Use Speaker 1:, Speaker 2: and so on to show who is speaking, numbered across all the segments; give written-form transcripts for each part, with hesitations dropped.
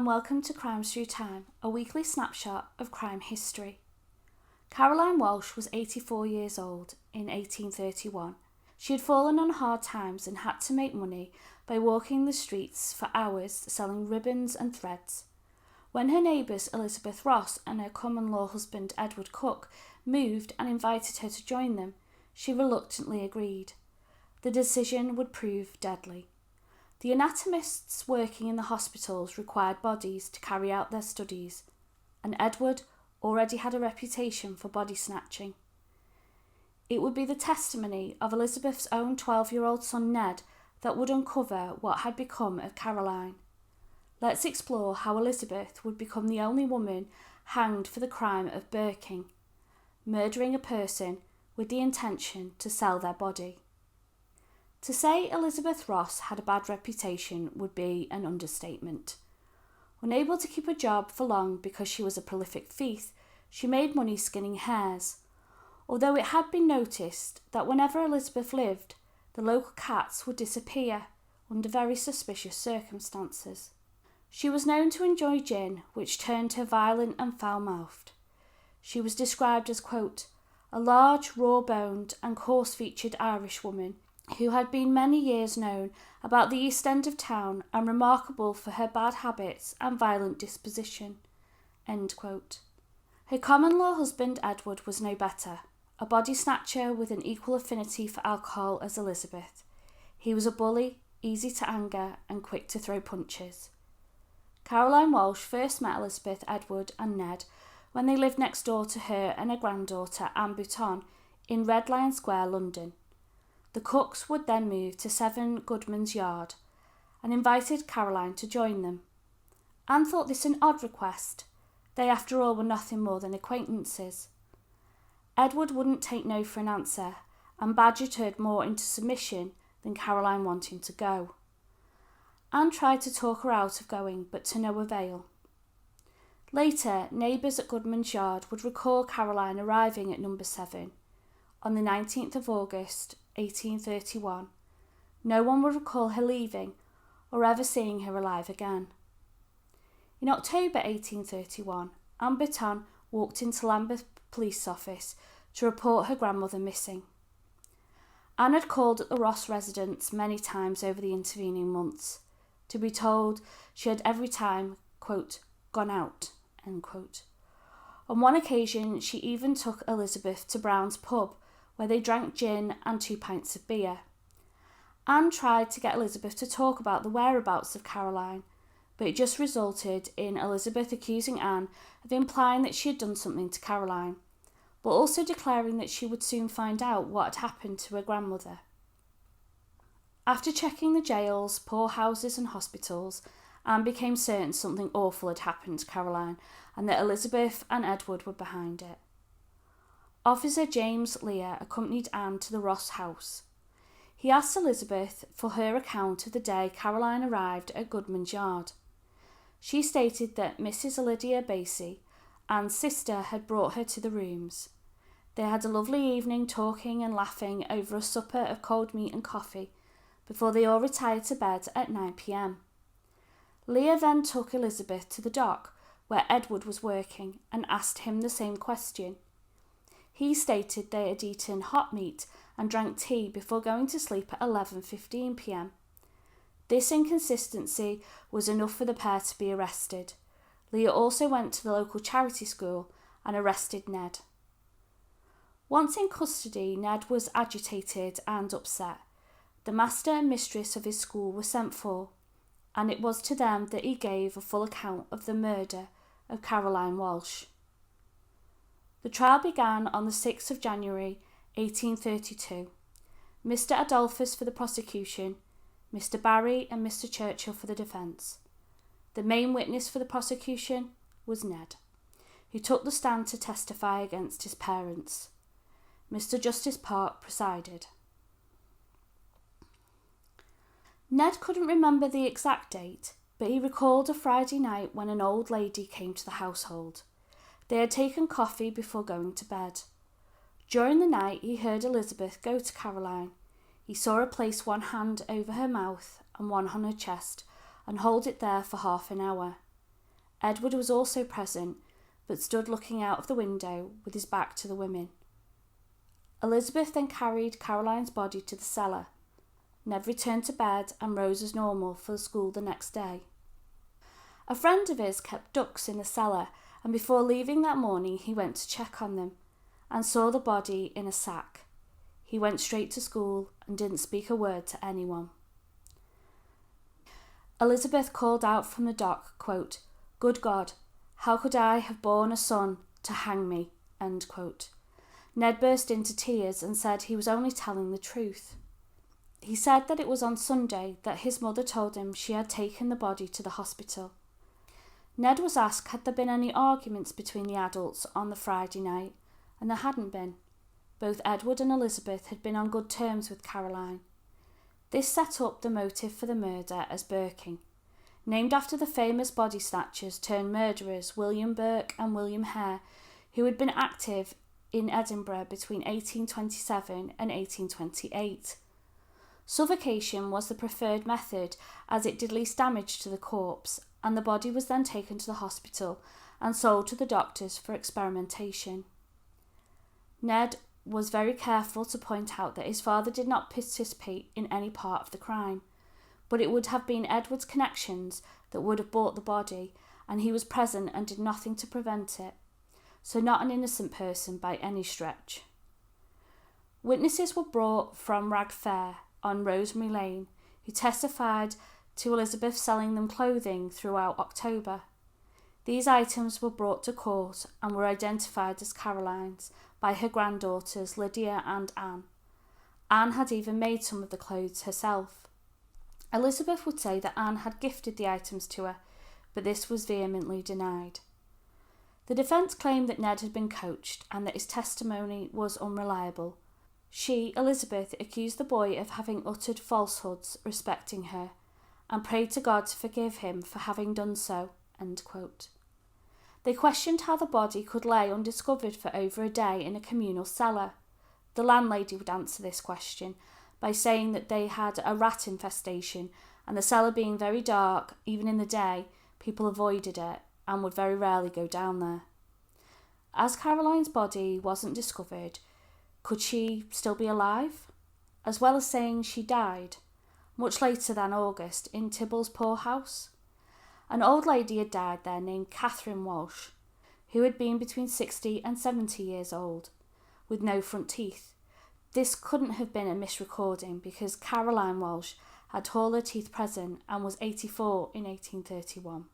Speaker 1: welcome to Crimes Through Time, a weekly snapshot of crime history. Caroline Walsh was 84 years old in 1831. She had fallen on hard times and had to make money by walking the streets for hours selling ribbons and threads. When her neighbours Elizabeth Ross and her common-law husband Edward Cook moved and invited her to join them, she reluctantly agreed. The decision would prove deadly. The anatomists working in the hospitals required bodies to carry out their studies, and Edward already had a reputation for body snatching. It would be the testimony of Elizabeth's own 12-year-old son Ned that would uncover what had become of Caroline. Let's explore how Elizabeth would become the only woman hanged for the crime of burking, murdering a person with the intention to sell their body. To say Elizabeth Ross had a bad reputation would be an understatement. Unable to keep a job for long because she was a prolific thief, she made money skinning hares. Although it had been noticed that whenever Elizabeth lived, the local cats would disappear under very suspicious circumstances. She was known to enjoy gin, which turned her violent and foul-mouthed. She was described as, quote, a large, raw-boned and coarse-featured Irish woman who had been many years known about the east end of town and remarkable for her bad habits and violent disposition. End quote. Her common-law husband Edward was no better, a body snatcher with an equal affinity for alcohol as Elizabeth. He was a bully, easy to anger and quick to throw punches. Caroline Walsh first met Elizabeth, Edward and Ned when they lived next door to her and her granddaughter Anne Bouton in Red Lion Square, London. The Cooks would then move to 7 Goodman's Yard and invited Caroline to join them. Anne thought this an odd request. They, after all, were nothing more than acquaintances. Edward wouldn't take no for an answer and badgered her more into submission than Caroline wanting to go. Anne tried to talk her out of going, but to no avail. Later, neighbours at Goodman's Yard would recall Caroline arriving at number 7 on the 19th of August 1831. No one would recall her leaving or ever seeing her alive again. In October 1831, Anne Bouton walked into Lambeth Police Office to report her grandmother missing. Anne had called at the Ross residence many times over the intervening months, to be told she had every time, quote, gone out, end quote. On one occasion, she even took Elizabeth to Brown's pub, where they drank gin and 2 pints of beer. Anne tried to get Elizabeth to talk about the whereabouts of Caroline, but it just resulted in Elizabeth accusing Anne of implying that she had done something to Caroline, but also declaring that she would soon find out what had happened to her grandmother. After checking the jails, poorhouses and hospitals, Anne became certain something awful had happened to Caroline and that Elizabeth and Edward were behind it. Officer James Lear accompanied Anne to the Ross house. He asked Elizabeth for her account of the day Caroline arrived at Goodman's Yard. She stated that Mrs. Lydia Bassey, Anne's sister, had brought her to the rooms. They had a lovely evening talking and laughing over a supper of cold meat and coffee before they all retired to bed at 9 p.m. Lear then took Elizabeth to the dock where Edward was working and asked him the same question. He stated they had eaten hot meat and drank tea before going to sleep at 11:15 p.m. This inconsistency was enough for the pair to be arrested. Lear also went to the local charity school and arrested Ned. Once in custody, Ned was agitated and upset. The master and mistress of his school were sent for, and it was to them that he gave a full account of the murder of Caroline Walsh. The trial began on the 6th of January 1832. Mr. Adolphus for the prosecution, Mr. Barry and Mr. Churchill for the defence. The main witness for the prosecution was Ned, who took the stand to testify against his parents. Mr. Justice Park presided. Ned couldn't remember the exact date, but he recalled a Friday night when an old lady came to the household. They had taken coffee before going to bed. During the night, he heard Elizabeth go to Caroline. He saw her place one hand over her mouth and one on her chest and hold it there for half an hour. Edward was also present, but stood looking out of the window with his back to the women. Elizabeth then carried Caroline's body to the cellar. Ned returned to bed and rose as normal for school the next day. A friend of his kept ducks in the cellar, and before leaving that morning he went to check on them and saw the body in a sack. He went straight to school and didn't speak a word to anyone. Elizabeth called out from the dock, quote, "Good God, how could I have borne a son to hang me?" End quote. Ned burst into tears and said he was only telling the truth. He said that it was on Sunday that his mother told him she had taken the body to the hospital. Ned was asked had there been any arguments between the adults on the Friday night, and there hadn't been. Both Edward and Elizabeth had been on good terms with Caroline. This set up the motive for the murder as Burking, named after the famous body snatchers turned murderers William Burke and William Hare, who had been active in Edinburgh between 1827 and 1828. Suffocation was the preferred method as it did least damage to the corpse, and the body was then taken to the hospital and sold to the doctors for experimentation. Ned was very careful to point out that his father did not participate in any part of the crime, but it would have been Edward's connections that would have bought the body, and he was present and did nothing to prevent it, so not an innocent person by any stretch. Witnesses were brought from Rag Fair on Rosemary Lane, who testified to Elizabeth selling them clothing throughout October. These items were brought to court and were identified as Caroline's by her granddaughters Lydia and Anne. Anne had even made some of the clothes herself. Elizabeth would say that Anne had gifted the items to her, but this was vehemently denied. The defence claimed that Ned had been coached and that his testimony was unreliable. She, Elizabeth, accused the boy of having uttered falsehoods respecting her and prayed to God to forgive him for having done so. End quote. They questioned how the body could lay undiscovered for over a day in a communal cellar. The landlady would answer this question by saying that they had a rat infestation, and the cellar being very dark, even in the day, people avoided it and would very rarely go down there. As Caroline's body wasn't discovered, could she still be alive? As well as saying she died, much later than August, in Tibble's poorhouse. An old lady had died there named Caroline Walsh, who had been between 60 and 70 years old, with no front teeth. This couldn't have been a misrecording because Caroline Walsh had all her teeth present and was 84 in 1831.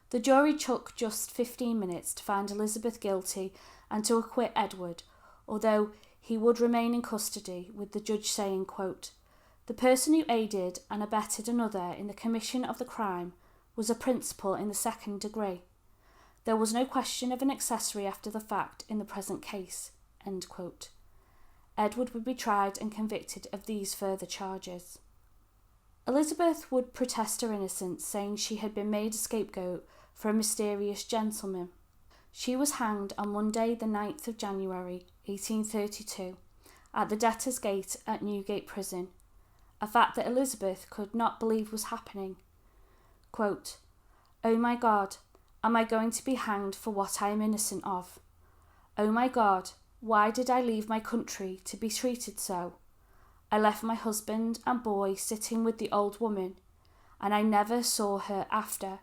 Speaker 1: The jury took just 15 minutes to find Elizabeth guilty and to acquit Edward, although he would remain in custody, with the judge saying, quote, "The person who aided and abetted another in the commission of the crime was a principal in the second degree. There was no question of an accessory after the fact in the present case." End quote. Edward would be tried and convicted of these further charges. Elizabeth would protest her innocence, saying she had been made a scapegoat for a mysterious gentleman. She was hanged on Monday the 9th of January 1832 at the Debtors' Gate at Newgate Prison, a fact that Elizabeth could not believe was happening. Quote, "Oh my God, am I going to be hanged for what I am innocent of? Oh my God, why did I leave my country to be treated so? I left my husband and boy sitting with the old woman, and I never saw her after.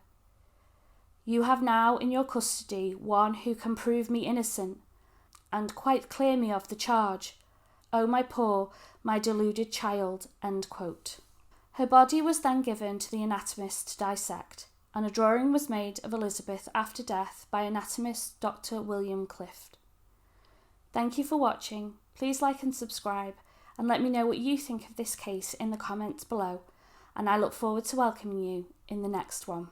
Speaker 1: You have now in your custody one who can prove me innocent and quite clear me of the charge. Oh my poor, my deluded child." End quote. Her body was then given to the anatomist to dissect, and a drawing was made of Elizabeth after death by anatomist Dr. William Clift. Thank you for watching. Please like and subscribe, and let me know what you think of this case in the comments below, and I look forward to welcoming you in the next one.